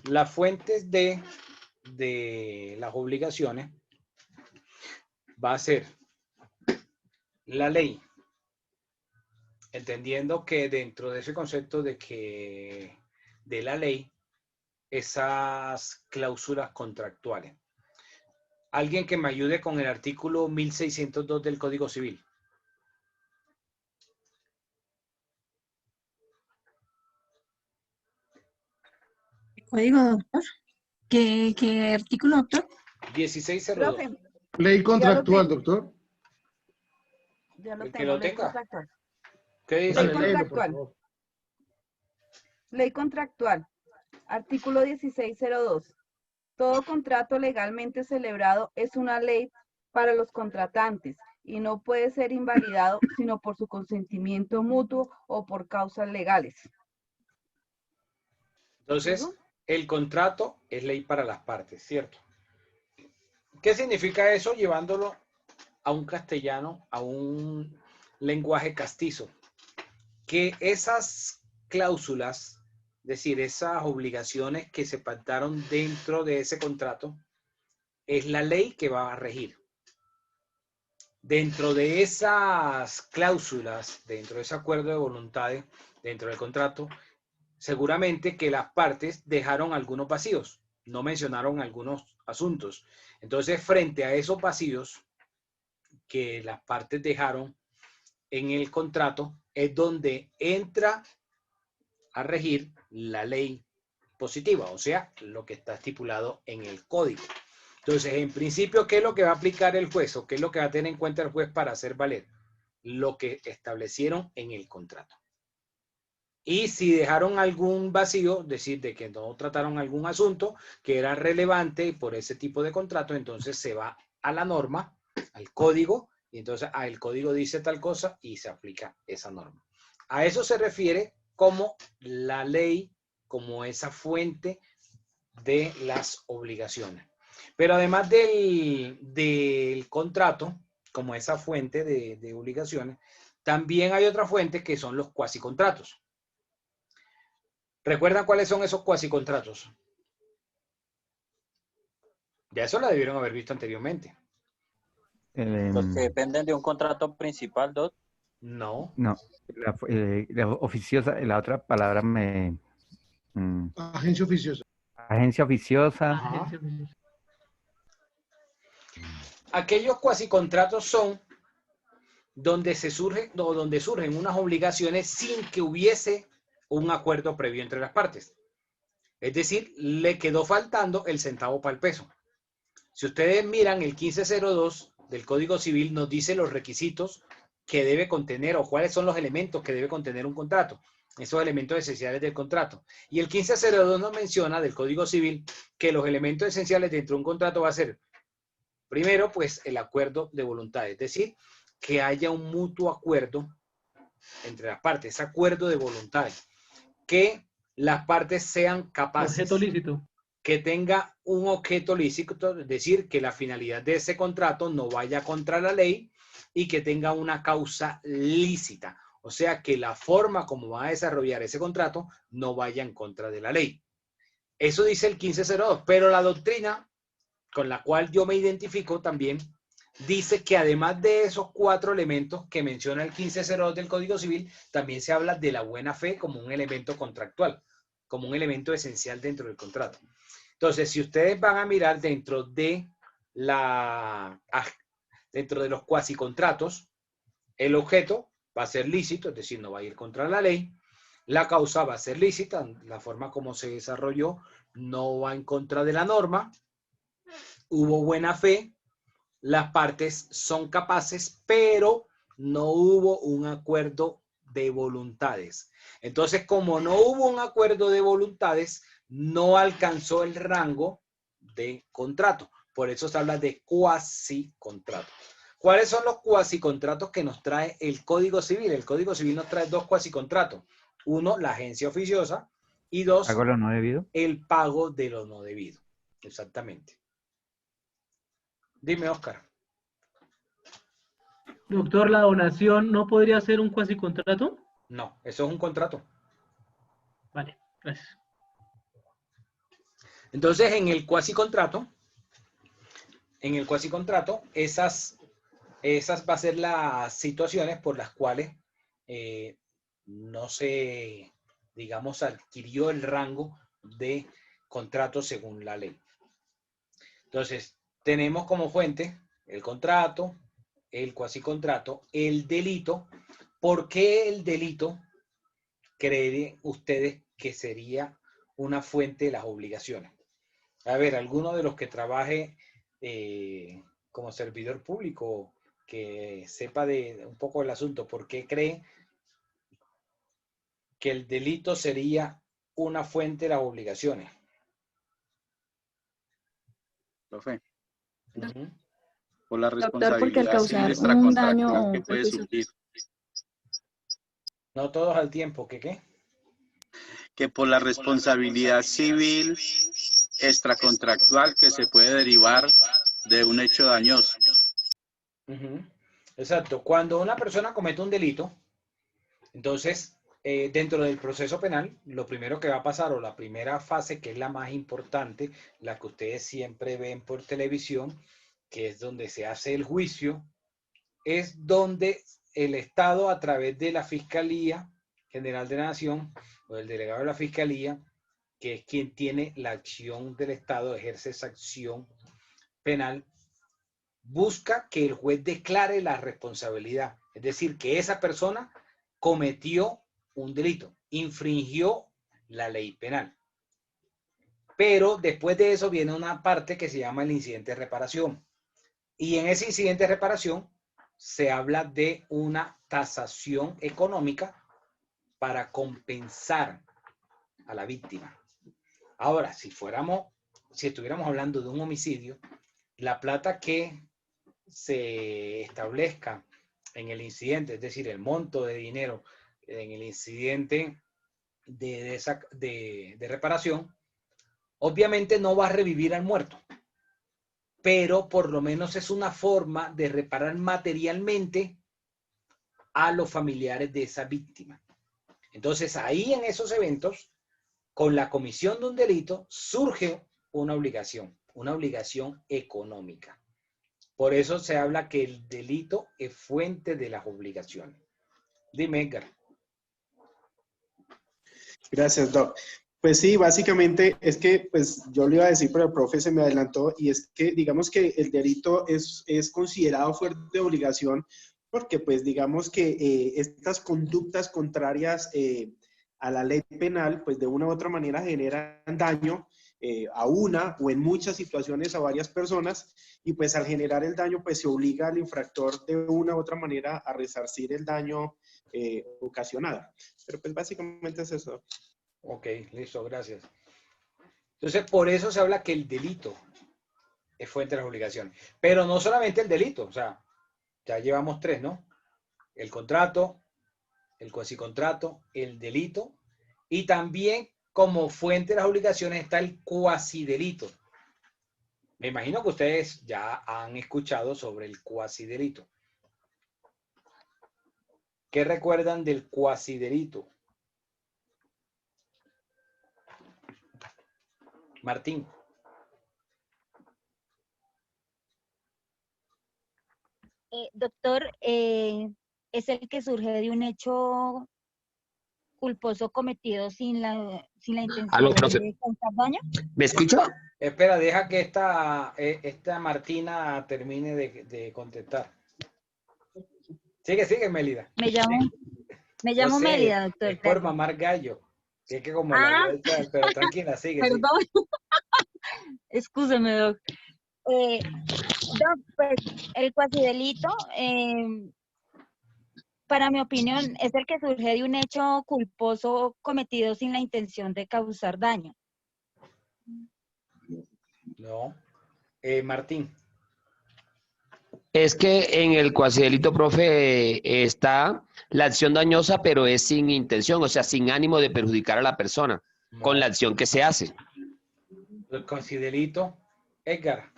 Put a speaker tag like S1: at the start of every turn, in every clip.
S1: las fuentes de las obligaciones va a ser la ley, entendiendo que dentro de ese concepto de la ley, esas cláusulas contractuales. Alguien que me ayude con el artículo 1602 del Código Civil.
S2: Código, doctor. ¿Qué artículo, doctor?
S1: 1602.
S3: Profe,
S4: Ley contractual,
S3: tengo.
S4: doctor.
S3: Ya lo
S1: El que
S3: tengo,
S1: lo
S3: ley
S1: tenga.
S3: contractual.
S1: ¿Qué dice?
S3: Ley
S4: Dale, léelo, por
S3: contractual.
S4: favor.
S3: Ley contractual. Artículo 1602. Todo contrato legalmente celebrado es una ley para los contratantes y no puede ser invalidado sino por su consentimiento mutuo o por causas legales.
S1: Entonces,
S3: ¿Sigo?
S1: el contrato es ley para las partes, ¿cierto? ¿Qué significa eso llevándolo a un castellano, a un lenguaje castizo? Que esas cláusulas, es decir, esas obligaciones que se pactaron dentro de ese contrato, es la ley que va a regir. Dentro de esas cláusulas, dentro de ese acuerdo de voluntades, dentro del contrato, seguramente que las partes dejaron algunos vacíos, no mencionaron algunos asuntos. Entonces, frente a esos vacíos que las partes dejaron en el contrato, es donde entra a regir la ley positiva, o sea, lo que está estipulado en el código. Entonces, en principio, ¿qué es lo que va a aplicar el juez o qué es lo que va a tener en cuenta el juez para hacer valer? Lo que establecieron en el contrato. Y si dejaron algún vacío, decir de que no trataron algún asunto que era relevante por ese tipo de contrato, entonces se va a la norma, al código, y entonces el código dice tal cosa y se aplica esa norma. A eso se refiere como la ley, como esa fuente de las obligaciones. Pero además del contrato, como esa fuente de obligaciones, también hay otra fuente que son los cuasicontratos. ¿Recuerdan cuáles son esos cuasicontratos? Ya eso lo debieron haber visto anteriormente.
S5: Los que dependen de un contrato principal, Doc.
S1: No.
S6: No, la oficiosa, la otra palabra
S4: Agencia oficiosa.
S6: agencia oficiosa.
S1: Ajá. Aquellos cuasicontratos son donde surgen unas obligaciones sin que hubiese un acuerdo previo entre las partes. Es decir, le quedó faltando el centavo para el peso. Si ustedes miran el 1502 del Código Civil, nos dice los requisitos que debe contener o cuáles son los elementos que debe contener un contrato, esos elementos esenciales del contrato. Y el 1502 nos menciona del Código Civil que los elementos esenciales dentro de un contrato va a ser, primero, pues el acuerdo de voluntad, es decir, que haya un mutuo acuerdo entre las partes, ese acuerdo de voluntades, que las partes sean capaces.
S7: Objeto lícito.
S1: Que tenga un objeto lícito, es decir, que la finalidad de ese contrato no vaya contra la ley y que tenga una causa lícita. O sea, que la forma como va a desarrollar ese contrato no vaya en contra de la ley. Eso dice el 1502, pero la doctrina con la cual yo me identifico también dice que además de esos 4 elementos que menciona el 1502 del Código Civil, también se habla de la buena fe como un elemento contractual, como un elemento esencial dentro del contrato. Entonces, si ustedes van a mirar dentro de los cuasicontratos, el objeto va a ser lícito, es decir, no va a ir contra la ley. La causa va a ser lícita, la forma como se desarrolló no va en contra de la norma. Hubo buena fe, las partes son capaces, pero no hubo un acuerdo de voluntades. Entonces, como no hubo un acuerdo de voluntades, no alcanzó el rango de contrato. Por eso se habla de cuasicontrato. ¿Cuáles son los cuasicontratos que nos trae el Código Civil? El Código Civil nos trae 2 cuasicontratos. Uno, la agencia oficiosa, y 2,
S6: ¿Hago lo no debido?
S1: el pago de lo no debido. Exactamente. Dime, Oscar.
S7: Doctor, ¿la donación no podría ser un cuasicontrato?
S1: No, eso es un contrato.
S7: Vale, gracias.
S1: Entonces, en el cuasicontrato, esas va a ser las situaciones por las cuales no se, digamos, adquirió el rango de contrato según la ley. Entonces, tenemos como fuente el contrato, el cuasicontrato, el delito. ¿Por qué el delito creen ustedes que sería una fuente de las obligaciones? A ver, alguno de los que trabaje como servidor público, que sepa de un poco del asunto, ¿por qué cree que el delito sería una fuente de las obligaciones?
S4: Profe,
S1: Ujú.
S4: por la
S8: Doctor, porque al
S4: responsabilidad civil
S8: causar un daño
S4: extracontractual
S8: o
S4: que
S8: un
S4: puede
S8: perjuicio.
S4: surgir.
S1: No todos al tiempo, ¿qué qué?
S4: Que por la responsabilidad civil extracontractual que se puede derivar de un hecho dañoso.
S1: Ujú. Exacto. Cuando una persona comete un delito, entonces, dentro del proceso penal, lo primero que va a pasar, o la primera fase, que es la más importante, la que ustedes siempre ven por televisión, que es donde se hace el juicio, es donde el Estado, a través de la Fiscalía General de la Nación, o el delegado de la Fiscalía, que es quien tiene la acción del Estado, ejerce esa acción penal, busca que el juez declare la responsabilidad. Es decir, que esa persona cometió un delito, infringió la ley penal. Pero después de eso viene una parte que se llama el incidente de reparación. Y en ese incidente de reparación se habla de una tasación económica para compensar a la víctima. Ahora, si estuviéramos hablando de un homicidio, la plata que se establezca en el incidente, es decir, el monto de dinero en el incidente de reparación, obviamente no va a revivir al muerto, pero por lo menos es una forma de reparar materialmente a los familiares de esa víctima. Entonces, ahí en esos eventos, con la comisión de un delito, surge una obligación económica. Por eso se habla que el delito es fuente de las obligaciones. Dime, Edgar.
S9: Gracias, Doc. Pues sí, básicamente es que, pues yo le iba a decir, pero el profe se me adelantó, y es que digamos que el delito es considerado fuerte de obligación porque, pues digamos que estas conductas contrarias a la ley penal, pues de una u otra manera generan daño a una o en muchas situaciones a varias personas, y pues al generar el daño, pues se obliga al infractor de una u otra manera a resarcir el daño ocasionado. Pero pues básicamente es eso.
S1: Ok, listo, gracias. Entonces, por eso se habla que el delito es fuente de las obligaciones. Pero no solamente el delito, o sea, ya llevamos 3, ¿no? El contrato, el cuasicontrato, el delito, y también como fuente de las obligaciones está el cuasidelito. Me imagino que ustedes ya han escuchado sobre el cuasidelito. ¿Qué recuerdan del cuasidelito? Martín.
S10: Doctor, es el que surge de un hecho culposo cometido sin la intención de causar daño.
S11: ¿Me escucha?
S1: Espera, deja que esta Martina termine de contestar. Sigue, Mélida.
S10: Me llamo Mélida, doctor.
S1: Es por mamar gallo. Es que como la pero tranquila, sigue.
S10: Perdón. Excúseme, doc. Doc, pues el cuasidelito, para mi opinión, es el que surge de un hecho culposo cometido sin la intención de causar daño.
S1: No. Martín.
S11: Es que en el cuasidelito, profe, está la acción dañosa, pero es sin intención, o sea, sin ánimo de perjudicar a la persona, no, con la acción que se hace.
S1: El cuasidelito, Edgar.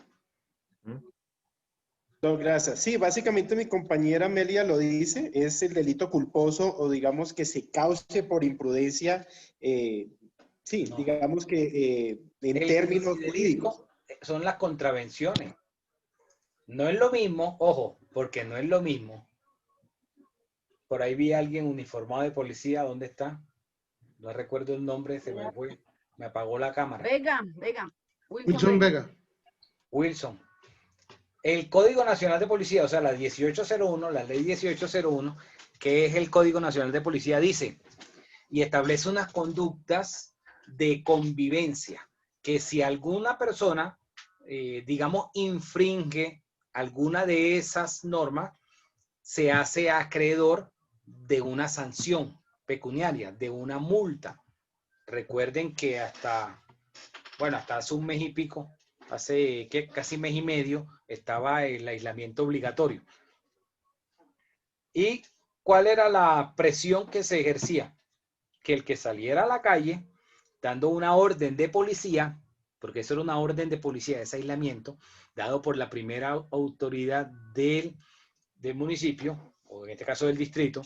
S9: No, gracias. Sí, básicamente mi compañera Amelia lo dice, es el delito culposo, o digamos que se cause por imprudencia Sí,
S1: No.
S9: digamos que en
S1: El
S9: términos
S1: delito
S9: jurídicos.
S1: son las contravenciones. No es lo mismo, ojo, porque no es lo mismo. Por ahí vi a alguien uniformado de policía, ¿dónde está? No recuerdo el nombre, se me fue, me apagó la cámara.
S3: Vega.
S8: Wilson Vega.
S1: Wilson. El Código Nacional de Policía, o sea, la 1801, la ley 1801, que es el Código Nacional de Policía, dice y establece unas conductas de convivencia, que si alguna persona, digamos, infringe alguna de esas normas, se hace acreedor de una sanción pecuniaria, de una multa. Recuerden que hasta hace un mes y pico, hace casi mes y medio, estaba el aislamiento obligatorio. ¿Y cuál era la presión que se ejercía? Que el que saliera a la calle dando una orden de policía, porque eso era una orden de policía, ese aislamiento, dado por la primera autoridad del municipio, o en este caso del distrito,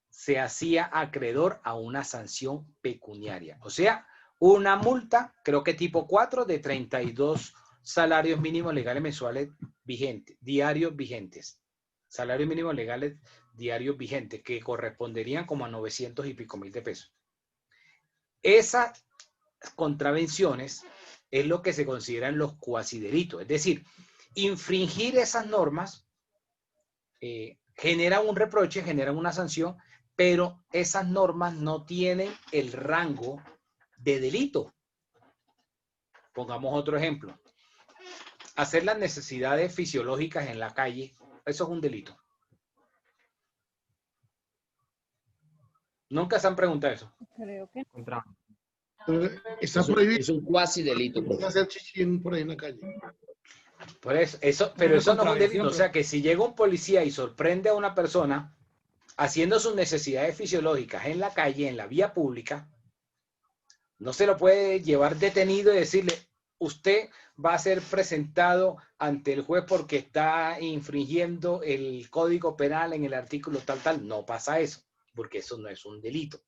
S1: se hacía acreedor a una sanción pecuniaria. O sea, una multa, creo que tipo 4, de 32 salarios mínimos legales mensuales vigentes, diarios vigentes. Salarios mínimos legales diarios vigentes, que corresponderían como a 900 y pico mil de pesos. Esas contravenciones es lo que se consideran los cuasidelitos. Es decir, infringir esas normas genera un reproche, genera una sanción, pero esas normas no tienen el rango de delito. Pongamos otro ejemplo. Hacer las necesidades fisiológicas en la calle, eso es un delito. ¿Nunca se han preguntado eso?
S3: Creo que
S8: Está prohibido.
S11: Es un cuasi delito.
S8: Hacer chichi por ahí en la calle.
S1: Por eso, pero eso no es un delito. O sea, que si llega un policía y sorprende a una persona haciendo sus necesidades fisiológicas en la calle, en la vía pública, no se lo puede llevar detenido y decirle, usted va a ser presentado ante el juez porque está infringiendo el Código Penal en el artículo tal. No pasa eso, porque eso no es un delito.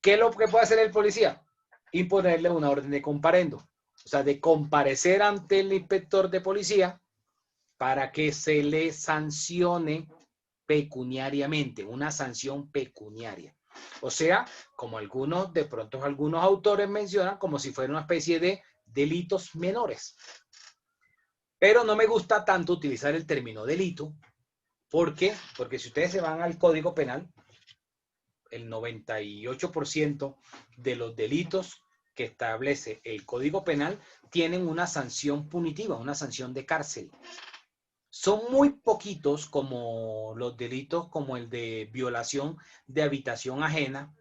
S1: ¿Qué es lo que puede hacer el policía? Imponerle una orden de comparendo. O sea, de comparecer ante el inspector de policía para que se le sancione pecuniariamente, una sanción pecuniaria. O sea, como algunos autores mencionan, como si fuera una especie de delitos menores. Pero no me gusta tanto utilizar el término delito. ¿Por qué? Porque si ustedes se van al Código Penal, el 98% de los delitos que establece el Código Penal tienen una sanción punitiva, una sanción de cárcel. Son muy poquitos como los delitos como el de violación de habitación ajena.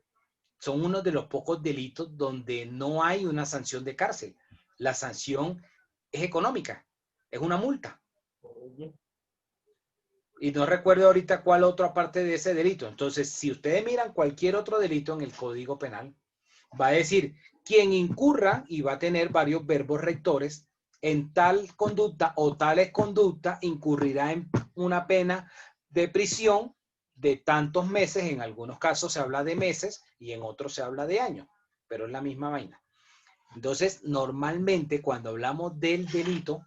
S1: Son uno de los pocos delitos donde no hay una sanción de cárcel. La sanción es económica, es una multa. Y no recuerdo ahorita cuál otra parte de ese delito. Entonces, si ustedes miran cualquier otro delito en el Código Penal, va a decir quien incurra y va a tener varios verbos rectores en tal conducta o tales conductas incurrirá en una pena de prisión de tantos meses. En algunos casos se habla de meses y en otros se habla de años, pero es la misma vaina. Entonces, normalmente cuando hablamos del delito,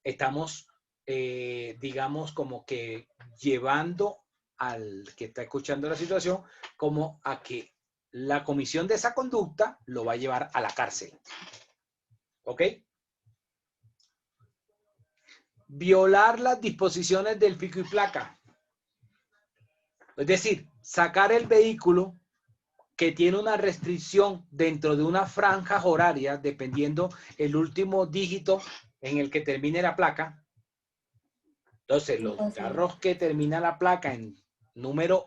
S1: estamos, digamos, como que llevando al que está escuchando la situación como a que la comisión de esa conducta lo va a llevar a la cárcel. ¿Ok? Violar las disposiciones del pico y placa. Es decir, sacar el vehículo que tiene una restricción dentro de una franja horaria, dependiendo el último dígito en el que termine la placa. Entonces, los carros que termina la placa en número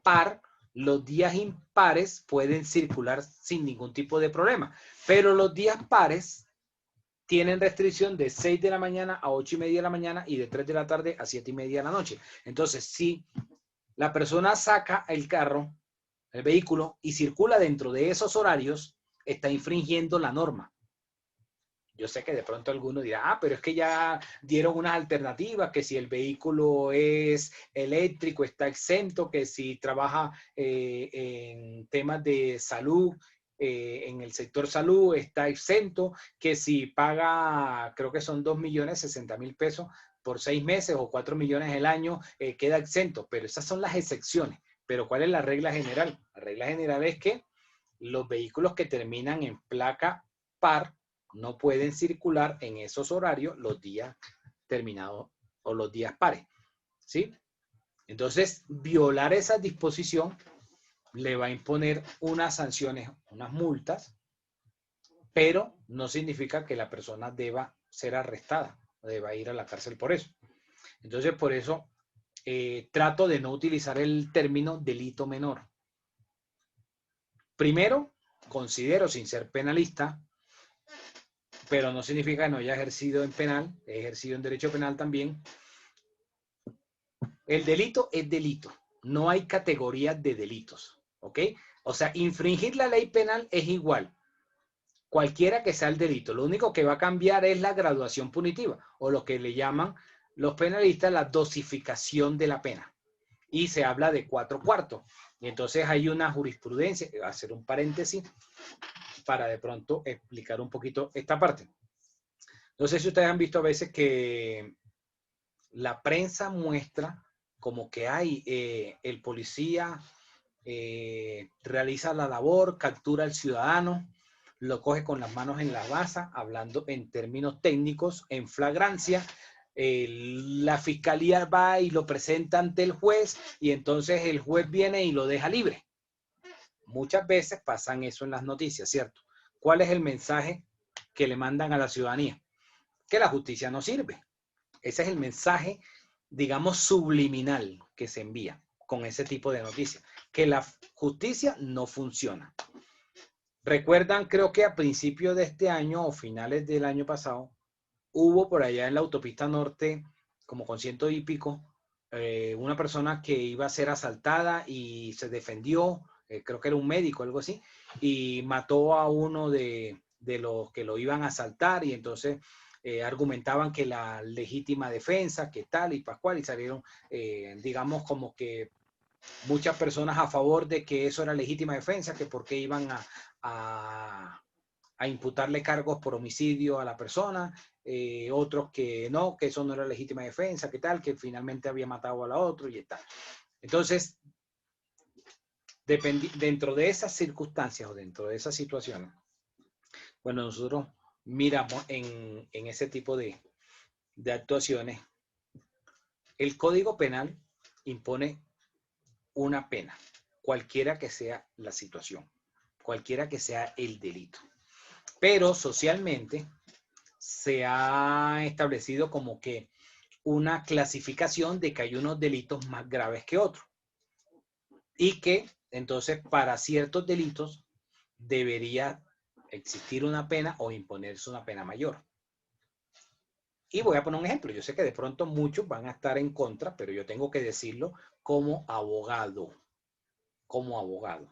S1: par, los días impares pueden circular sin ningún tipo de problema. Pero los días pares tienen restricción de 6 de la mañana a 8 y media de la mañana y de 3 de la tarde a 7 y media de la noche. Entonces, si la persona saca el carro, el vehículo, y circula dentro de esos horarios, está infringiendo la norma. Yo sé que de pronto alguno dirá, pero es que ya dieron unas alternativas, que si el vehículo es eléctrico está exento, que si trabaja en temas de salud en el sector salud está exento, que si paga, creo que son 2.060.000 pesos por 6 meses o 4 millones el año, queda exento. Pero esas son las excepciones. Pero ¿cuál es la regla general? La regla general es que los vehículos que terminan en placa par no pueden circular en esos horarios los días terminados o los días pares, ¿sí? Entonces, violar esa disposición le va a imponer unas sanciones, unas multas, pero no significa que la persona deba ser arrestada, deba ir a la cárcel por eso. Entonces, por eso trato de no utilizar el término delito menor. Primero, considero, sin ser penalista, pero no significa que no haya ejercido en penal, he ejercido en derecho penal también. El delito es delito, no hay categorías de delitos, ¿ok? O sea, infringir la ley penal es igual, cualquiera que sea el delito. Lo único que va a cambiar es la graduación punitiva, o lo que le llaman los penalistas la dosificación de la pena. Y se habla de 4/4. Y entonces hay una jurisprudencia, voy a hacer un paréntesis para de pronto explicar un poquito esta parte. No sé si ustedes han visto a veces que la prensa muestra como que hay el policía realiza la labor, captura al ciudadano, lo coge con las manos en la basa, hablando en términos técnicos, en flagrancia. La fiscalía va y lo presenta ante el juez y entonces el juez viene y lo deja libre. Muchas veces pasan eso en las noticias, ¿cierto? ¿Cuál es el mensaje que le mandan a la ciudadanía? Que la justicia no sirve. Ese es el mensaje, digamos, subliminal que se envía con ese tipo de noticias. Que la justicia no funciona. Recuerdan, creo que a principios de este año o finales del año pasado, hubo por allá en la autopista norte, como con 100 y pico, una persona que iba a ser asaltada y se defendió, creo que era un médico, algo así, y mató a uno de los que lo iban a asaltar y entonces argumentaban que la legítima defensa, que tal y pascual, y salieron, digamos, como que muchas personas a favor de que eso era legítima defensa, que por qué iban a imputarle cargos por homicidio a la persona, otros que no, que eso no era legítima defensa, que tal, que finalmente había matado a la otra y tal. Entonces, dentro de esas circunstancias o dentro de esas situaciones, bueno, nosotros miramos en ese tipo de actuaciones, el Código Penal impone una pena, cualquiera que sea la situación, cualquiera que sea el delito. Pero socialmente se ha establecido como que una clasificación de que hay unos delitos más graves que otros. Y que entonces para ciertos delitos debería existir una pena o imponerse una pena mayor. Y voy a poner un ejemplo. Yo sé que de pronto muchos van a estar en contra, pero yo tengo que decirlo como abogado. Como abogado.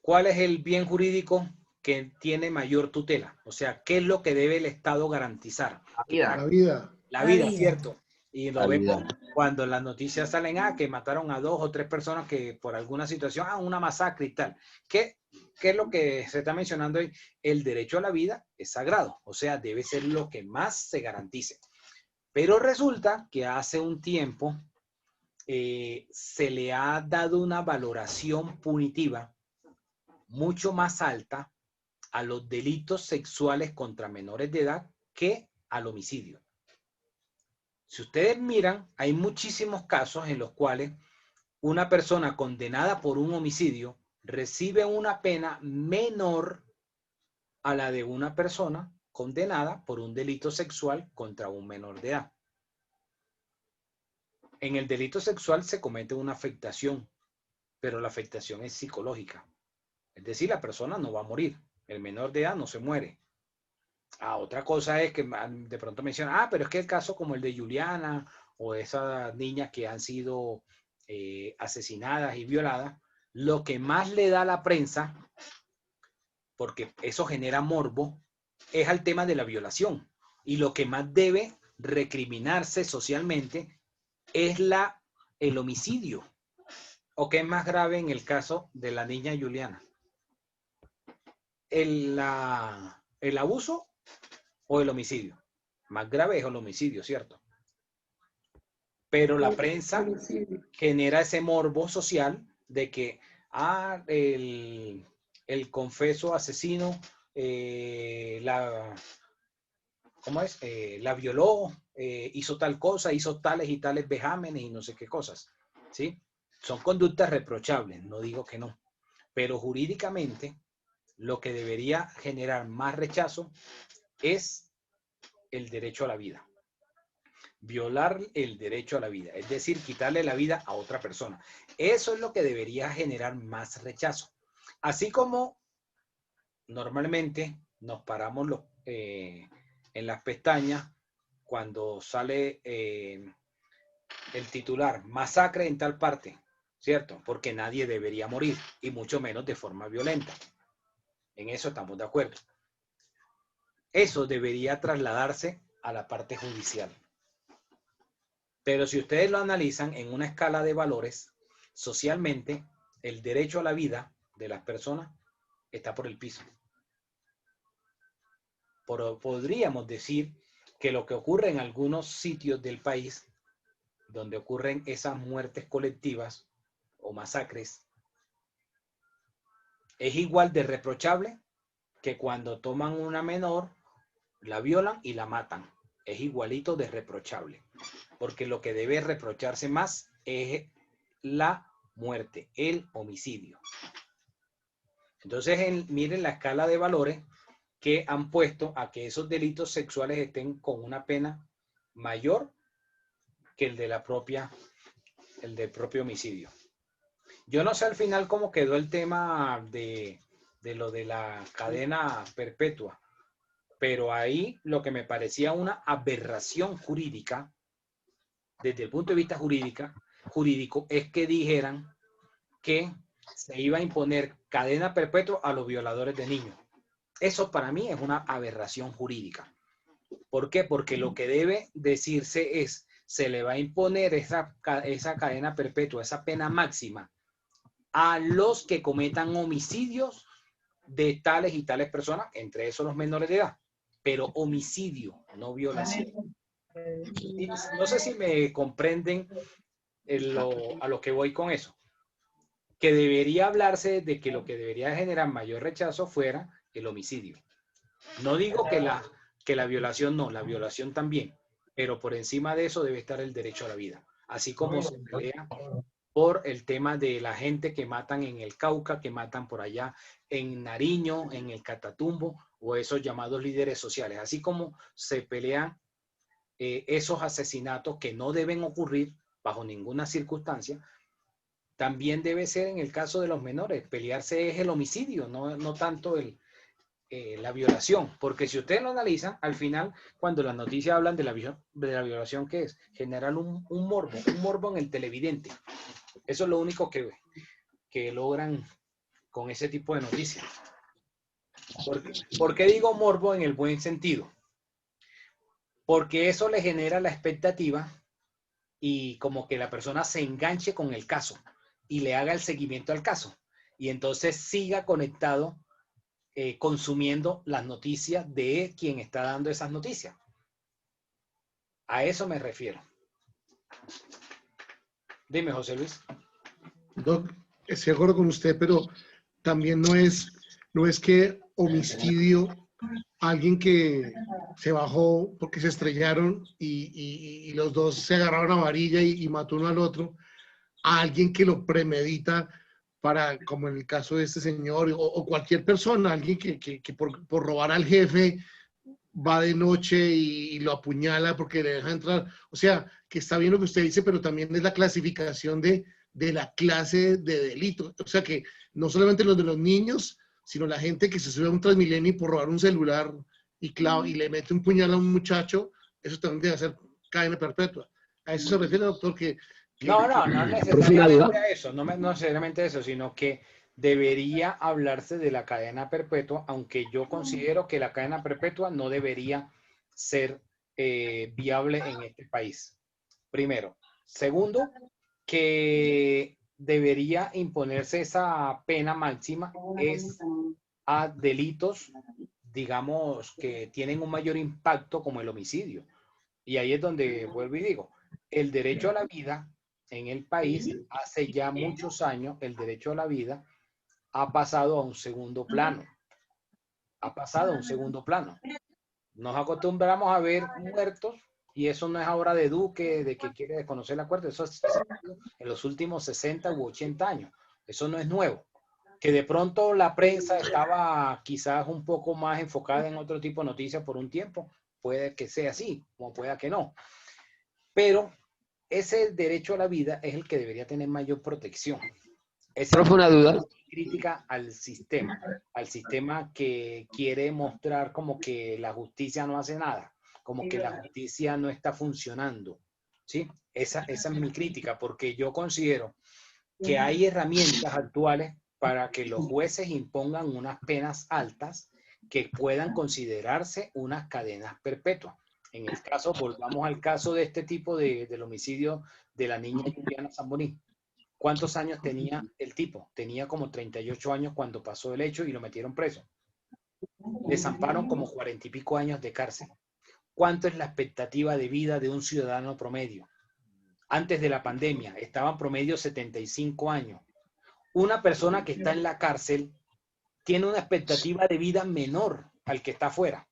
S1: ¿Cuál es el bien jurídico que tiene mayor tutela? O sea, ¿qué es lo que debe el Estado garantizar?
S8: La vida.
S1: La vida, ¿cierto? Y lo vemos cuando las noticias salen, que mataron a 2 o 3 personas que por alguna situación, una masacre y tal. ¿Qué es lo que se está mencionando hoy? El derecho a la vida es sagrado, o sea, debe ser lo que más se garantice. Pero resulta que hace un tiempo se le ha dado una valoración punitiva mucho más alta a los delitos sexuales contra menores de edad que al homicidio. Si ustedes miran, hay muchísimos casos en los cuales una persona condenada por un homicidio recibe una pena menor a la de una persona condenada por un delito sexual contra un menor de edad. En el delito sexual se comete una afectación, pero la afectación es psicológica. Es decir, la persona no va a morir. El menor de edad no se muere. Otra cosa es que de pronto mencionan, pero es que el caso como el de Juliana o esas niñas que han sido asesinadas y violadas, lo que más le da a la prensa, porque eso genera morbo, es al tema de la violación. Y lo que más debe recriminarse socialmente es el homicidio. o qué es más grave en el caso de la niña Juliana? ¿El abuso o el homicidio? Más grave es el homicidio, ¿cierto? Pero la prensa genera ese morbo social de que el confeso asesino ¿cómo es? La violó, hizo tal cosa, hizo tales y tales vejámenes y no sé qué cosas, ¿sí? Son conductas reprochables, no digo que no, pero jurídicamente lo que debería generar más rechazo es el derecho a la vida. Violar el derecho a la vida, es decir, quitarle la vida a otra persona. Eso es lo que debería generar más rechazo. Así como normalmente nos paramos en las pestañas cuando sale el titular, masacre en tal parte, ¿cierto? Porque nadie debería morir, y mucho menos de forma violenta. En eso estamos de acuerdo. Eso debería trasladarse a la parte judicial. Pero si ustedes lo analizan en una escala de valores, socialmente, el derecho a la vida de las personas está por el piso. Podríamos decir que lo que ocurre en algunos sitios del país, donde ocurren esas muertes colectivas o masacres, es igual de reprochable que cuando toman una menor, la violan y la matan. Es igualito de reprochable. Porque lo que debe reprocharse más es la muerte, el homicidio. Entonces, miren la escala de valores que han puesto a que esos delitos sexuales estén con una pena mayor que el del propio homicidio. Yo no sé al final cómo quedó el tema de lo de la cadena perpetua, pero ahí lo que me parecía una aberración jurídica, desde el punto de vista jurídico, es que dijeran que se iba a imponer cadena perpetua a los violadores de niños. Eso para mí es una aberración jurídica. ¿Por qué? Porque lo que debe decirse es, se le va a imponer esa cadena perpetua, esa pena máxima, a los que cometan homicidios de tales y tales personas, entre esos los menores de edad. Pero homicidio, no violación. No sé si me comprenden a lo que voy con eso. Que debería hablarse de que lo que debería generar mayor rechazo fuera el homicidio. No digo que la violación no, la violación también, pero por encima de eso debe estar el derecho a la vida. Así como se pelea por el tema de la gente que matan en el Cauca, que matan por allá en Nariño, en el Catatumbo, o esos llamados líderes sociales. Así como se pelean esos asesinatos que no deben ocurrir bajo ninguna circunstancia, también debe ser en el caso de los menores. Pelearse es el homicidio, no tanto la violación. Porque si ustedes lo analizan, al final, cuando las noticias hablan de la violación, ¿qué es? Generar un morbo en el televidente. Eso es lo único que logran con ese tipo de noticias. ¿Por qué digo morbo en el buen sentido? Porque eso le genera la expectativa y como que la persona se enganche con el caso y le haga el seguimiento al caso. Y entonces siga conectado, consumiendo las noticias de quien está dando esas noticias. A eso me refiero. Dime, José Luis.
S8: Doc, estoy de acuerdo con usted, pero también no es que homicidio, alguien que se bajó porque se estrellaron y los dos se agarraron a varilla y mató uno al otro, a alguien que lo premedita para, como en el caso de este señor, o cualquier persona, alguien que por robar al jefe va de noche y lo apuñala porque le deja entrar. O sea, que está bien lo que usted dice, pero también es la clasificación de la clase de delito. O sea, que no solamente los de los niños, sino la gente que se sube a un Transmilenio por robar un celular y le mete un puñal a un muchacho, eso también debe ser cadena perpetua. ¿A eso se refiere, doctor?
S1: No necesariamente a eso, no necesariamente a eso, sino que debería hablarse de la cadena perpetua, aunque yo considero que la cadena perpetua no debería ser viable en este país. Primero. Segundo, que debería imponerse esa pena máxima es a delitos, digamos, que tienen un mayor impacto como el homicidio. Y ahí es donde vuelvo y digo, el derecho a la vida en el país, hace ya muchos años, el derecho a la vida ha pasado a un segundo plano. Ha pasado a un segundo plano. Nos acostumbramos a ver muertos y eso no es ahora de Duque, de que quiere desconocer la Corte. Eso es en los últimos 60 u 80 años. Eso no es nuevo. Que de pronto la prensa estaba quizás un poco más enfocada en otro tipo de noticias por un tiempo. Puede que sea así, como pueda que no. Pero ese derecho a la vida es el que debería tener mayor protección. Esa
S11: Profe, una duda.
S1: Crítica al sistema que quiere mostrar como que la justicia no hace nada, como que la justicia no está funcionando, ¿sí? Esa es mi crítica, porque yo considero que hay herramientas actuales para que los jueces impongan unas penas altas que puedan considerarse unas cadenas perpetuas. En el caso, volvamos al caso de este tipo del homicidio de la niña Juliana Zamboní. ¿Cuántos años tenía el tipo? Tenía como 38 años cuando pasó el hecho y lo metieron preso. Le zamparon como 40 y pico años de cárcel. ¿Cuánto es la expectativa de vida de un ciudadano promedio? Antes de la pandemia estaban promedio 75 años. Una persona que está en la cárcel tiene una expectativa de vida menor al que está afuera.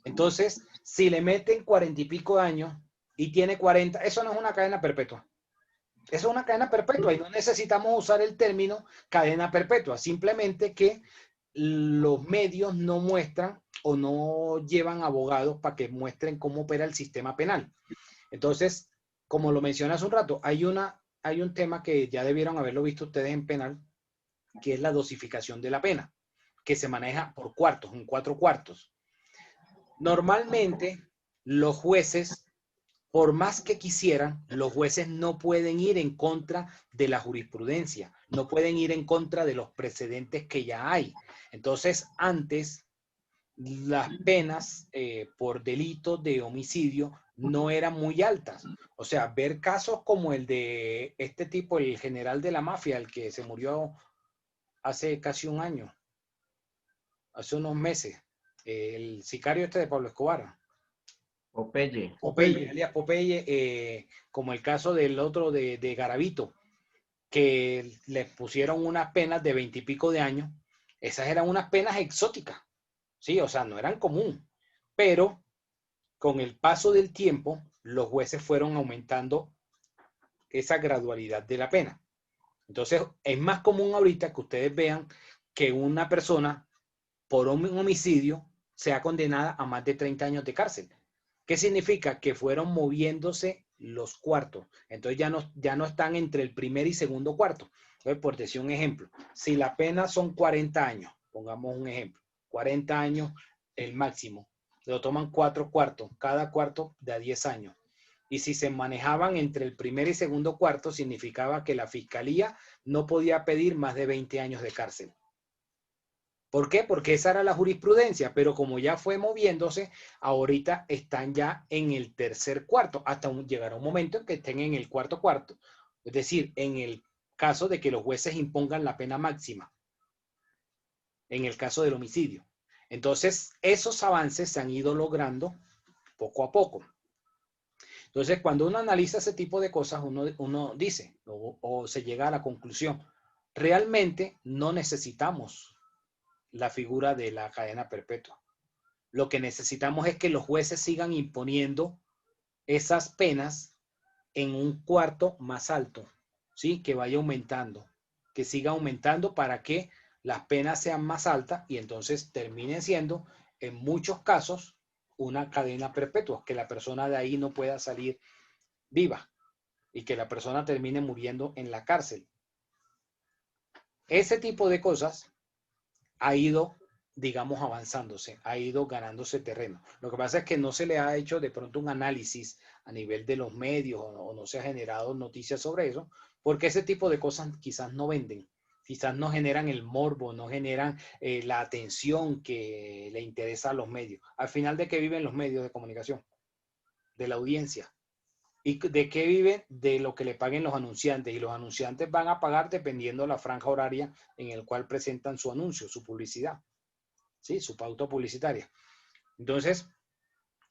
S1: Entonces, si le meten 40 y pico años y tiene 40, eso no es una cadena perpetua. Eso es una cadena perpetua y no necesitamos usar el término cadena perpetua, simplemente que los medios no muestran o no llevan abogados para que muestren cómo opera el sistema penal. Entonces, como lo mencioné hace un rato, hay un tema que ya debieron haberlo visto ustedes en penal, que es la dosificación de la pena, que se maneja por cuartos, en 4 cuartos. Normalmente, los jueces, por más que quisieran, los jueces no pueden ir en contra de la jurisprudencia, no pueden ir en contra de los precedentes que ya hay. Entonces, antes, las penas por delito de homicidio no eran muy altas. O sea, ver casos como el de este tipo, el general de la mafia, el que se murió hace casi un año, hace unos meses, el sicario este de Pablo Escobar. Popeye, alias Popeye, como el caso del otro de Garavito, que le pusieron unas penas de 20 y pico de años. Esas eran unas penas exóticas, sí, o sea, no eran común, pero con el paso del tiempo, los jueces fueron aumentando esa gradualidad de la pena. Entonces, es más común ahorita que ustedes vean que una persona por un homicidio sea condenada a más de 30 años de cárcel. ¿Qué significa? Que fueron moviéndose los cuartos. Entonces ya no están entre el primer y segundo cuarto. Entonces, por decir un ejemplo, si la pena son 40 años, pongamos un ejemplo, 40 años el máximo, lo toman 4 cuartos, cada cuarto de a 10 años. Y si se manejaban entre el primer y segundo cuarto, significaba que la fiscalía no podía pedir más de 20 años de cárcel. ¿Por qué? Porque esa era la jurisprudencia, pero como ya fue moviéndose, ahorita están ya en el tercer cuarto, hasta llegará un momento en que estén en el cuarto cuarto. Es decir, en el caso de que los jueces impongan la pena máxima, en el caso del homicidio. Entonces, esos avances se han ido logrando poco a poco. Entonces, cuando uno analiza ese tipo de cosas, uno dice, o se llega a la conclusión, realmente no necesitamos la figura de la cadena perpetua. Lo que necesitamos es que los jueces sigan imponiendo esas penas en un cuarto más alto, ¿sí? Que vaya aumentando, que siga aumentando para que las penas sean más altas y entonces terminen siendo, en muchos casos, una cadena perpetua, que la persona de ahí no pueda salir viva y que la persona termine muriendo en la cárcel. Ese tipo de cosas ha ido, digamos, avanzándose, ha ido ganándose terreno. Lo que pasa es que no se le ha hecho de pronto un análisis a nivel de los medios o no se ha generado noticias sobre eso, porque ese tipo de cosas quizás no venden, quizás no generan el morbo, no generan la atención que le interesa a los medios. Al final, ¿de qué viven los medios de comunicación? De la audiencia. ¿Y de qué viven? De lo que le paguen los anunciantes. Y los anunciantes van a pagar dependiendo de la franja horaria en el cual presentan su anuncio, su publicidad, ¿sí? Su pauta publicitaria. Entonces,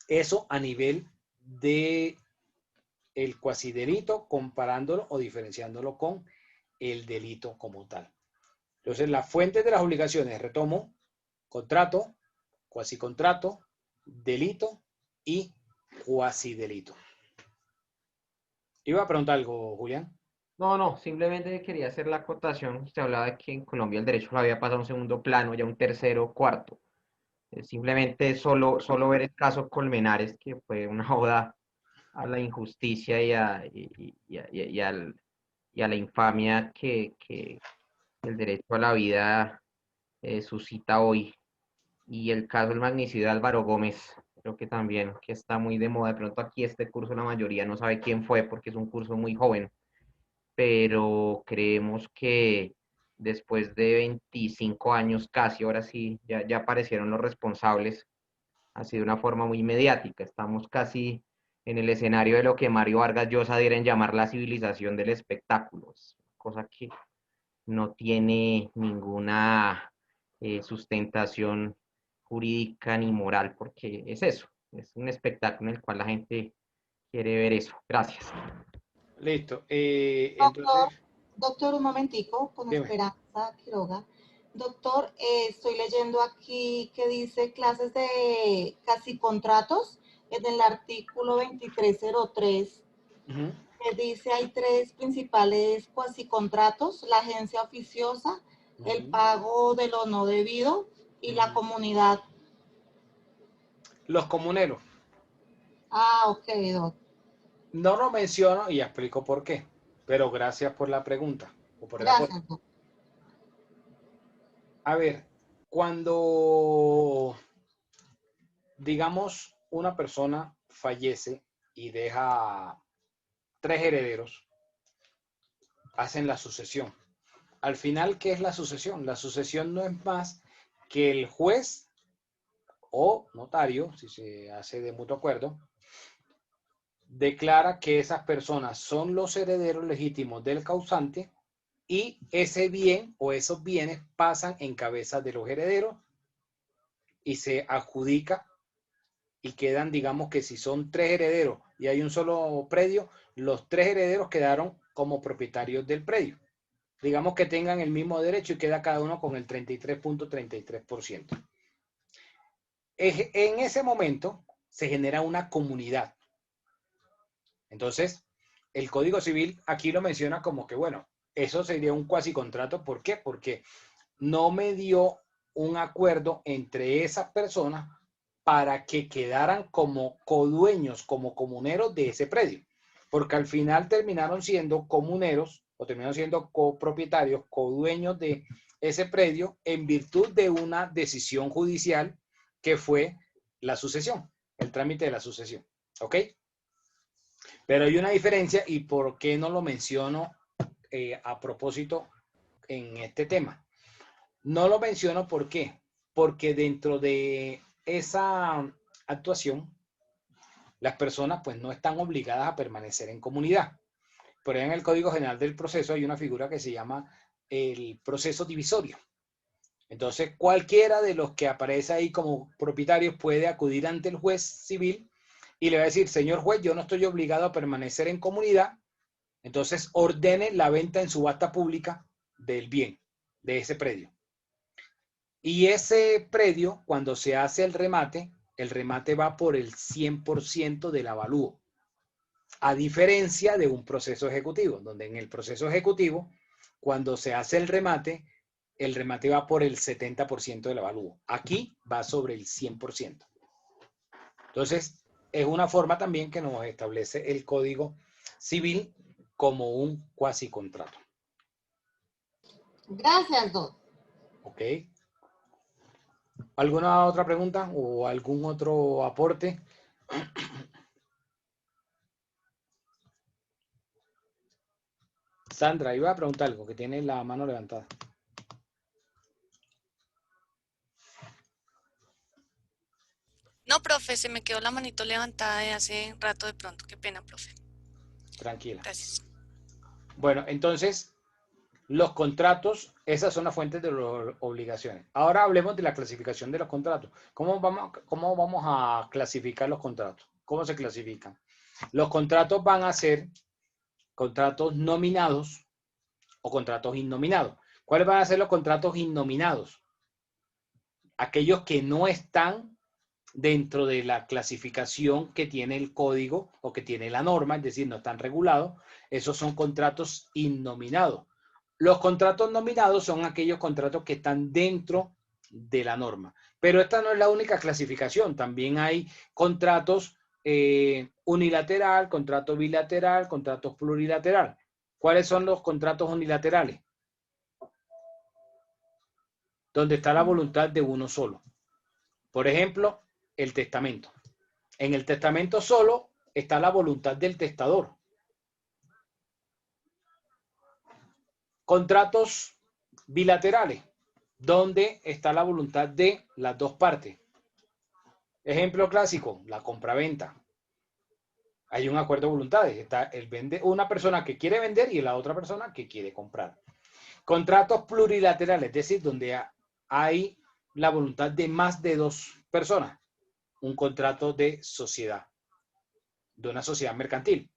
S1: eso a nivel de el cuasidelito, comparándolo o diferenciándolo con el delito como tal. Entonces, las fuentes de las obligaciones, retomo, contrato, cuasicontrato, delito y cuasidelito. ¿Iba a preguntar algo, Julián?
S12: No, simplemente quería hacer la acotación. Usted hablaba de que en Colombia el derecho lo había pasado a un segundo plano, ya un tercero, cuarto. Simplemente solo ver el caso Colmenares, que fue una oda a la injusticia y a la infamia que el derecho a la vida suscita hoy. Y el caso del magnicidio de Álvaro Gómez, creo que también, que está muy de moda. De pronto aquí este curso la mayoría no sabe quién fue porque es un curso muy joven, pero creemos que después de 25 años casi, ahora sí, ya aparecieron los responsables, ha sido una forma muy mediática. Estamos casi en el escenario de lo que Mario Vargas Llosa diera en llamar la civilización del espectáculo, es cosa que no tiene ninguna sustentación jurídica ni moral, porque es eso, es un espectáculo en el cual la gente quiere ver eso. Gracias.
S1: Listo.
S13: Doctor, un momentico, con
S1: Dime.
S13: Esperanza Quiroga. Doctor, estoy leyendo aquí que dice clases de casi contratos en el artículo 2303. Que dice hay 3 principales cuasicontratos: la agencia oficiosa, el pago de lo no debido y la comunidad.
S1: Los comuneros.
S13: Ah, ok, doctor.
S1: No lo menciono y explico por qué, pero gracias por la pregunta.
S13: Gracias, doctor.
S1: A ver, cuando, digamos, una persona fallece y deja 3 herederos, hacen la sucesión. Al final, ¿qué es la sucesión? La sucesión no es más que el juez o notario, si se hace de mutuo acuerdo, declara que esas personas son los herederos legítimos del causante y ese bien o esos bienes pasan en cabeza de los herederos y se adjudica y quedan, digamos que si son 3 herederos y hay un solo predio, los 3 herederos quedaron como propietarios del predio. Digamos que tengan el mismo derecho y queda cada uno con el 33.33%. En ese momento se genera una comunidad. Entonces, el Código Civil aquí lo menciona como que, bueno, eso sería un cuasicontrato. ¿Por qué? Porque no me dio un acuerdo entre esas personas para que quedaran como codueños, como comuneros de ese predio. Porque al final terminaron siendo comuneros o terminaron siendo copropietarios, codueños de ese predio en virtud de una decisión judicial que fue la sucesión, el trámite de la sucesión. ¿Ok? Pero hay una diferencia y por qué no lo menciono a propósito en este tema. No lo menciono ¿por qué? Porque dentro de esa actuación, las personas pues no están obligadas a permanecer en comunidad. Pero en el Código General del Proceso hay una figura que se llama el proceso divisorio. Entonces, cualquiera de los que aparece ahí como propietarios puede acudir ante el juez civil y le va a decir, señor juez, yo no estoy obligado a permanecer en comunidad, entonces ordene la venta en subasta pública del bien, de ese predio. Y ese predio, cuando se hace el remate va por el 100% del avalúo. A diferencia de un proceso ejecutivo, donde en el proceso ejecutivo, cuando se hace el remate va por el 70% del avalúo. Aquí va sobre el 100%. Entonces, es una forma también que nos establece el Código Civil como un cuasicontrato.
S13: Gracias, doctor.
S1: Ok. ¿Alguna otra pregunta o algún otro aporte? Sandra, iba a preguntar algo, que tiene la mano levantada.
S14: No, profe, se me quedó la manito levantada de hace rato de pronto. Qué pena, profe.
S1: Tranquila.
S14: Gracias.
S1: Bueno, entonces, los contratos, esas son las fuentes de las obligaciones. Ahora hablemos de la clasificación de los contratos. ¿Cómo vamos a clasificar los contratos? ¿Cómo se clasifican? Los contratos van a ser contratos nominados o contratos innominados. ¿Cuáles van a ser los contratos innominados? Aquellos que no están dentro de la clasificación que tiene el código o que tiene la norma, es decir, no están regulados. Esos son contratos innominados. Los contratos nominados son aquellos contratos que están dentro de la norma. Pero esta no es la única clasificación. También hay contratos unilateral, contrato bilateral, contratos plurilateral. ¿Cuáles son los contratos unilaterales? Donde está la voluntad de uno solo. Por ejemplo, el testamento. En el testamento solo está la voluntad del testador. Contratos bilaterales, donde está la voluntad de las dos partes. Ejemplo clásico, la compraventa. Hay un acuerdo de voluntades. Está una persona que quiere vender y la otra persona que quiere comprar. Contratos plurilaterales, es decir, donde hay la voluntad de más de dos personas. Un contrato de sociedad, de una sociedad mercantil,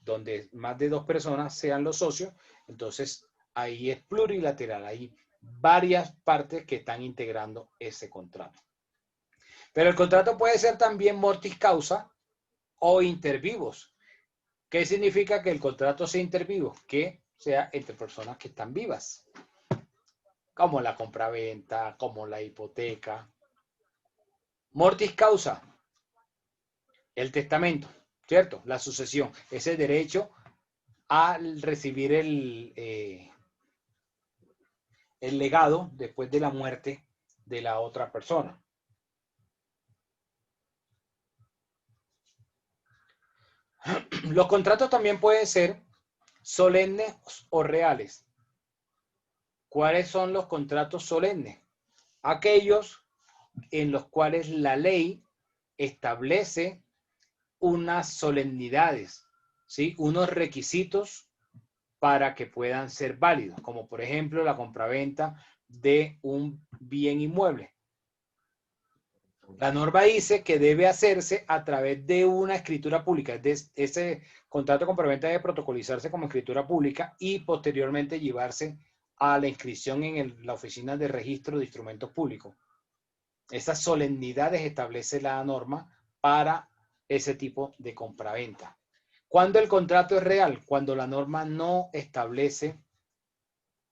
S1: donde más de dos personas sean los socios. Entonces, ahí es plurilateral. Hay varias partes que están integrando ese contrato. Pero el contrato puede ser también mortis causa o inter vivos. ¿Qué significa que el contrato sea inter vivos? Que sea entre personas que están vivas. Como la compraventa, como la hipoteca. Mortis causa, el testamento, ¿cierto? La sucesión, ese derecho a recibir el legado después de la muerte de la otra persona. Los contratos también pueden ser solemnes o reales. ¿Cuáles son los contratos solemnes? Aquellos en los cuales la ley establece unas solemnidades, ¿sí? Unos requisitos para que puedan ser válidos, como por ejemplo la compraventa de un bien inmueble. La norma dice que debe hacerse a través de una escritura pública. Ese contrato de compraventa debe protocolizarse como escritura pública y posteriormente llevarse a la inscripción en la oficina de registro de instrumentos públicos. Esas solemnidades establece la norma para ese tipo de compraventa. ¿Cuándo el contrato es real? Cuando la norma no establece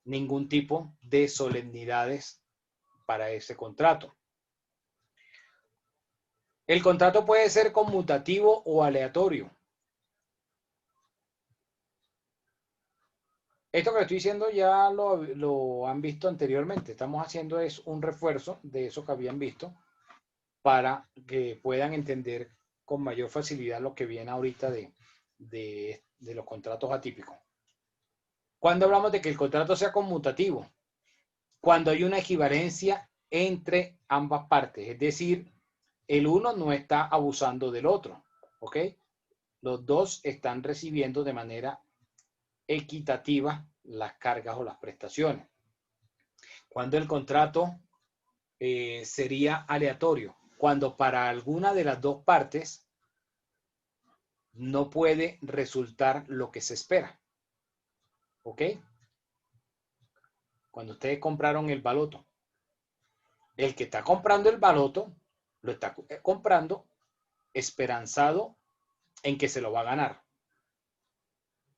S1: ningún tipo de solemnidades para ese contrato. El contrato puede ser conmutativo o aleatorio. Esto que le estoy diciendo ya lo han visto anteriormente. Estamos haciendo es un refuerzo de eso que habían visto para que puedan entender con mayor facilidad lo que viene ahorita de los contratos atípicos. ¿Cuándo hablamos de que el contrato sea conmutativo? Cuando hay una equivalencia entre ambas partes, es decir, el uno no está abusando del otro, ¿ok? Los dos están recibiendo de manera equitativa las cargas o las prestaciones. Cuando el contrato sería aleatorio, cuando para alguna de las dos partes no puede resultar lo que se espera, ¿ok? Cuando ustedes compraron el baloto, el que está comprando el baloto lo está comprando esperanzado en que se lo va a ganar,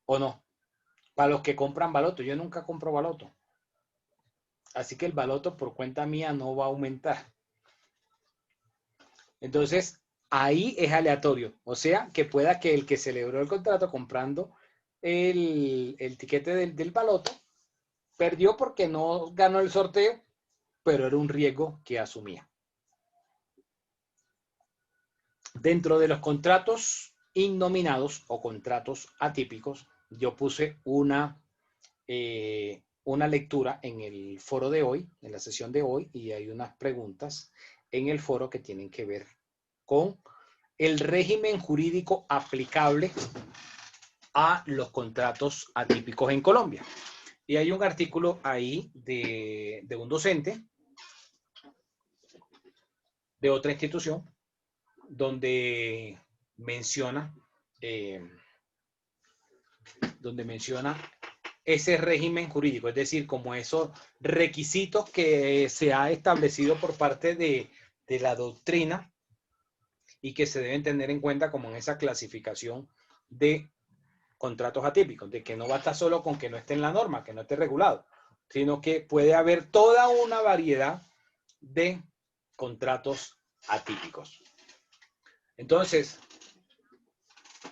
S1: ¿o no? Para los que compran baloto, yo nunca compro baloto. Así que el baloto por cuenta mía no va a aumentar. Entonces, ahí es aleatorio. O sea, que pueda que el que celebró el contrato comprando el tiquete del baloto, perdió porque no ganó el sorteo, pero era un riesgo que asumía. Dentro de los contratos innominados o contratos atípicos, yo puse una lectura en el foro de hoy, en la sesión de hoy, y hay unas preguntas en el foro que tienen que ver con el régimen jurídico aplicable a los contratos atípicos en Colombia. Y hay un artículo ahí de un docente de otra institución donde menciona ese régimen jurídico, es decir, como esos requisitos que se ha establecido por parte de la doctrina y que se deben tener en cuenta como en esa clasificación de contratos atípicos, de que no basta solo con que no esté en la norma, que no esté regulado, sino que puede haber toda una variedad de contratos atípicos. Entonces,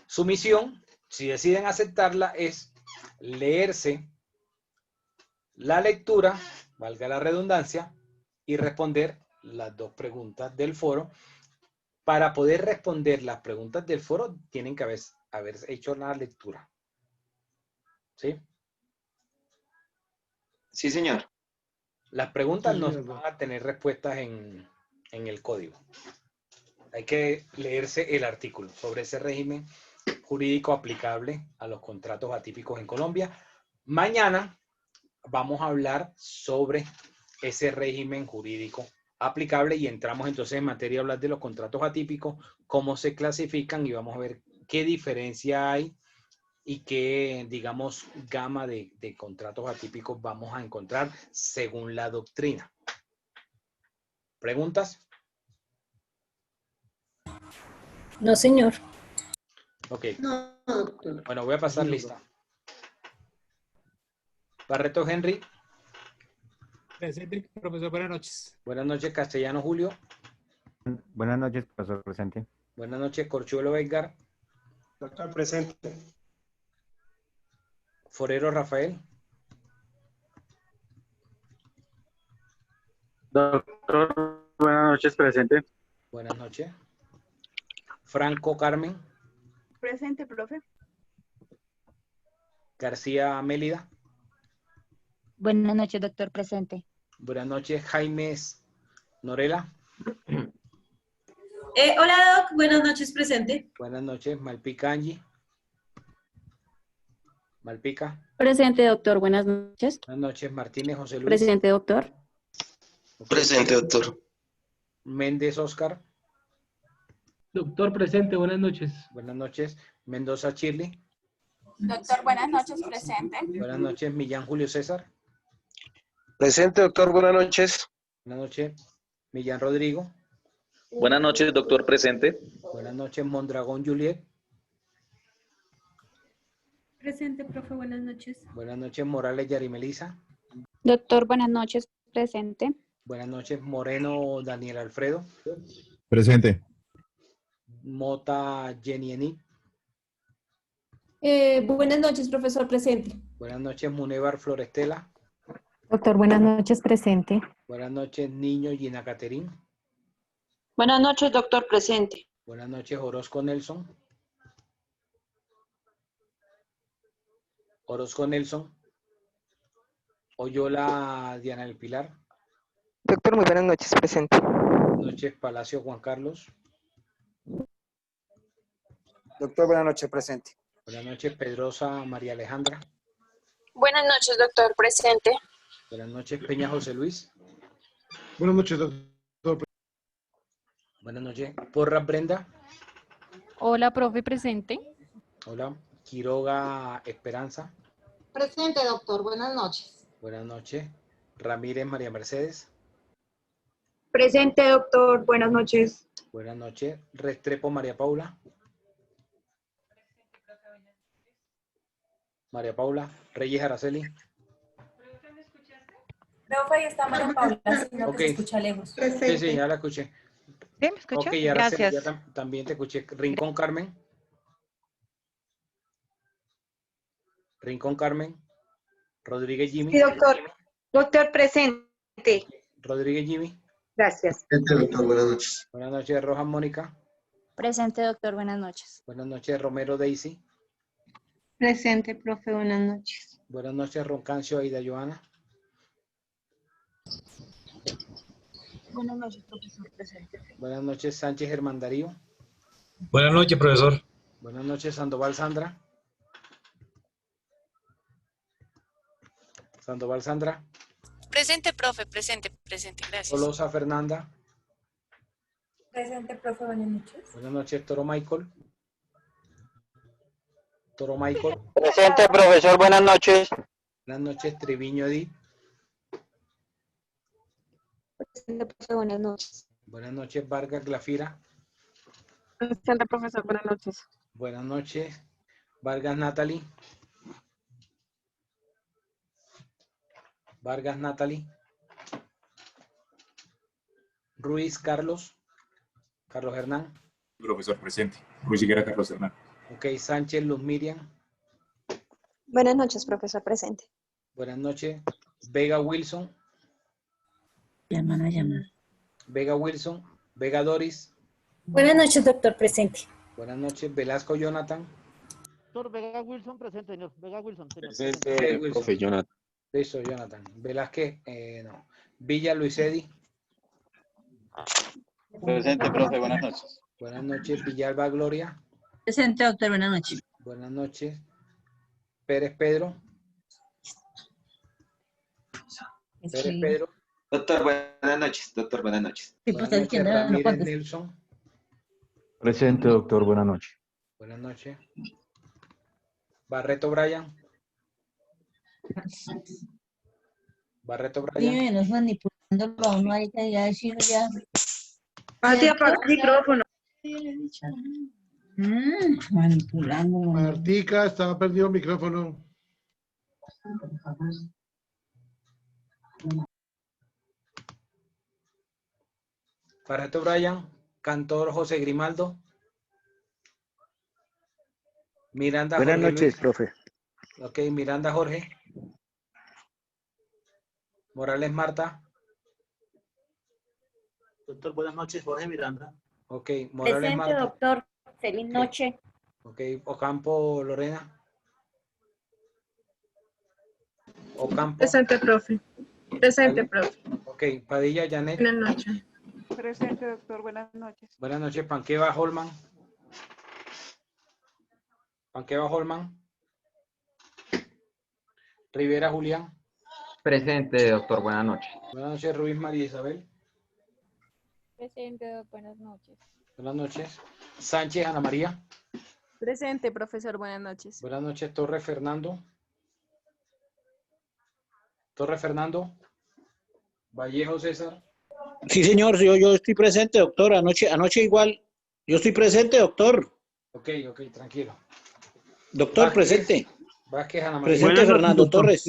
S1: su misión, si deciden aceptarla, es leerse la lectura, valga la redundancia, y responder las dos preguntas del foro. Para poder responder las preguntas del foro, tienen que haber hecho la lectura. ¿Sí?
S14: Sí, señor.
S1: Las preguntas
S8: Sí,
S1: no
S8: señor.
S1: van a tener respuestas en el código. Hay que leerse el artículo sobre ese régimen jurídico aplicable a los contratos atípicos en Colombia. Mañana vamos a hablar sobre ese régimen jurídico aplicable y entramos entonces en materia a hablar de los contratos atípicos, cómo se clasifican y vamos a ver qué diferencia hay y qué, digamos, gama de contratos atípicos vamos a encontrar según la doctrina. ¿Preguntas?
S2: No, señor.
S1: Ok.
S2: No, doctor.
S1: Bueno, voy a pasar lista. Barreto Henry.
S15: Presente, profesor, buenas noches.
S1: Buenas noches, Castellano Julio.
S6: Buenas noches, profesor presente.
S1: Buenas noches, Corchuelo Edgar.
S9: Doctor, presente.
S1: Forero Rafael.
S5: Doctor, buenas noches, presente.
S1: Buenas noches. Franco Carmen.
S3: Presente, profe.
S1: García Mélida.
S10: Buenas noches, doctor, presente.
S1: Buenas noches, Jaime Norela.
S16: Hola, Doc. Buenas noches, presente.
S1: Buenas noches, Malpica Angie. Malpica.
S17: Presente, doctor. Buenas noches.
S1: Buenas noches, Martínez José Luis.
S17: Presente, doctor.
S14: Presente, doctor.
S1: Méndez Oscar.
S7: Doctor presente, buenas noches.
S1: Buenas noches, Mendoza Chirli.
S18: Doctor, buenas noches, presente.
S1: Buenas noches, Millán Julio César.
S19: Presente, doctor. Buenas noches.
S1: Buenas noches, Millán Rodrigo.
S20: Buenas noches, doctor presente.
S1: Buenas noches, Mondragón Juliet.
S21: Presente, profe, buenas noches.
S1: Buenas noches, Morales Yarimelisa.
S17: Doctor, buenas noches. Presente.
S1: Buenas noches, Moreno Daniel Alfredo.
S22: Presente.
S1: Mota Jenny Enid.
S21: Buenas noches, profesor, presente.
S1: Buenas noches, Munevar Florestela.
S23: Doctor, buenas noches, presente.
S1: Buenas noches, Niño Gina Caterín.
S24: Buenas noches, doctor, presente.
S1: Buenas noches, Orozco Nelson. Orozco Nelson. Oyola Diana del Pilar.
S25: Doctor, muy buenas noches, presente.
S1: Buenas noches, Palacio Juan Carlos.
S26: Doctor, buenas noches, presente.
S1: Buenas noches, Pedrosa María Alejandra.
S24: Buenas noches, doctor, presente.
S1: Buenas noches, Peña José Luis.
S8: Buenas noches, doctor.
S1: Buenas noches, Porras Brenda.
S17: Hola, profe, presente.
S1: Hola, Quiroga Esperanza.
S13: Presente, doctor. Buenas noches.
S1: Buenas noches, Ramírez María Mercedes.
S24: Presente, doctor. Buenas noches.
S1: Buenas noches, Restrepo María Paula. María Paula, Reyes Araceli.
S21: Profe, ahí está María Paula, sino que se escucha lejos.
S1: Sí, sí, ya la escuché.
S24: ¿Sí, me escucha?
S1: Ok, Araceli,
S24: Gracias.
S1: ya también te escuché. Rincón Carmen. Rincón Carmen. Rodríguez Jimmy.
S24: Sí, doctor. Doctor, presente.
S1: Rodríguez Jimmy.
S24: Gracias.
S19: Doctor, buenas noches.
S1: Buenas noches, Rojas Mónica.
S17: Presente, doctor. Buenas noches.
S1: Buenas noches, Romero Daisy.
S23: Presente, profe, buenas noches.
S1: Buenas noches, Roncancio Aida Joana.
S10: Buenas noches, profesor presente.
S1: Buenas noches, Sánchez Germán Darío.
S20: Buenas noches, profesor.
S1: Buenas noches, Sandoval Sandra. Sandoval Sandra.
S18: Presente, profe, presente, gracias.
S1: Tolosa Fernanda.
S21: Presente, profe, buenas noches.
S1: Buenas noches, Toro Michael. Toro Michael.
S5: Presente, profesor, buenas noches.
S1: Buenas noches, Triviño Edith.
S24: Presente, profe, buenas noches.
S1: Buenas noches, Vargas Glafira.
S24: Presente, profesor, buenas noches.
S1: Buenas noches, Vargas Natalie. Vargas Natalie. Ruiz Carlos. Carlos Hernán.
S2: Profesor presente. Ruiz Higuera Carlos Hernán.
S1: Ok, Sánchez Luz Miriam.
S24: Buenas noches, profesor, presente.
S1: Buenas noches, Vega Wilson.
S24: Llamada.
S1: Vega Wilson. Vega Doris.
S21: Buenas noches, doctor, presente.
S1: Buenas noches, Velasco Jonathan.
S4: Doctor Vega Wilson, presente, señor. Vega Wilson, señor.
S1: Presente,
S2: profe Jonathan.
S1: Listo, Jonathan. Velázquez, no. Villa Luis Edi.
S5: Presente, profe, buenas noches.
S1: Buenas noches, Villalba Gloria.
S24: Presente, doctor, buenas noches.
S1: Buenas noches, Pérez Pedro. Pérez Pedro.
S14: Doctor, buenas noches. Doctor, buenas noches.
S1: Buenas noches, Ramírez Nelson.
S6: Presente, doctor. Buenas noches.
S1: Buenas noches. Barreto Brian. Barreto Brian.
S24: Sí, nos manipulándolo a uno ahí que ya decir ya. Pati, apaga el micrófono. Manipulándolo.
S8: Martica, estaba perdido el micrófono.
S1: Barreto Brian. Cantor José Grimaldo. Miranda
S11: Buenas
S1: Jorge
S11: noches,
S1: Luis.
S11: profe.
S1: Ok, Miranda Jorge. Morales Marta.
S11: Doctor, buenas noches, Jorge Miranda.
S1: Ok, Morales Marta.
S24: doctor. Feliz noche.
S1: Ok, Ocampo Lorena. Ocampo.
S24: Presente, profe. Presente, profe.
S1: Ok, Padilla Janet.
S24: Buenas noches.
S3: Presente, doctor. Buenas noches.
S1: Buenas noches, Panqueva Holman. Panqueva Holman. Rivera Julián.
S12: Presente, doctor. Buenas noches.
S1: Buenas noches, Ruiz María Isabel.
S17: Presente, buenas noches.
S1: Buenas noches. Sánchez Ana María.
S17: Presente, profesor. Buenas noches.
S1: Buenas noches, Torres Fernando. Torres Fernando. Vallejo César.
S11: Sí, señor, yo estoy presente, doctor. Anoche igual. Yo estoy presente, doctor.
S1: Ok, tranquilo.
S11: Doctor,
S1: Vázquez,
S11: presente.
S1: Vázquez Ana María.
S11: Presente, Fernando Torres.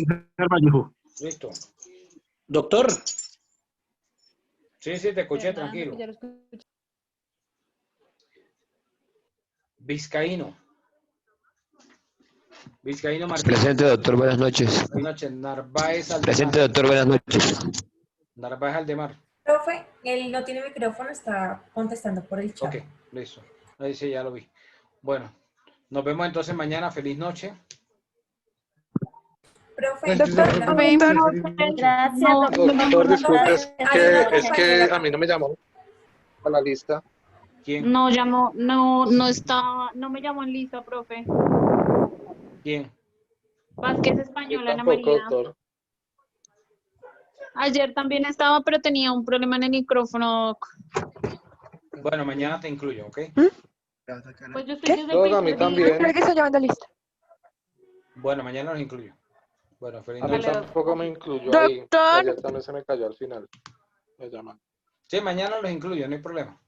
S1: Listo.
S11: Doctor.
S1: Sí, te escuché, tranquilo. Vizcaíno. Vizcaíno Martínez.
S19: Presente, doctor, buenas noches.
S1: Buenas noches. Narváez Aldemar.
S19: Presente, doctor, buenas noches.
S1: Narváez Aldemar.
S21: Profe, él no tiene micrófono, está contestando por el chat.
S1: Ok, listo. Ahí sí, ya lo vi. Bueno, nos vemos entonces mañana. Feliz noche.
S21: Profe,
S24: Gracias,
S19: Doctor, disculpe, es que a mí no me llamó a la lista.
S1: ¿Quién?
S17: No llamó, no estaba, no me llamó en lista, profe.
S1: ¿Quién?
S17: Vázquez Española, Ana María.
S19: Doctor.
S17: Ayer también estaba, pero tenía un problema en el micrófono.
S1: Bueno, mañana te incluyo, ¿ok?
S17: Pues yo estoy desde
S19: No, a mí también.
S24: ¿Qué está llamando lista?
S1: Bueno, mañana los incluyo. Bueno, feliz
S19: A mí
S1: noche.
S19: tampoco me incluyó
S24: Doctor.
S19: ahí. Ayer también se me cayó al final. Me llaman.
S1: Sí, mañana los incluyo, no hay problema.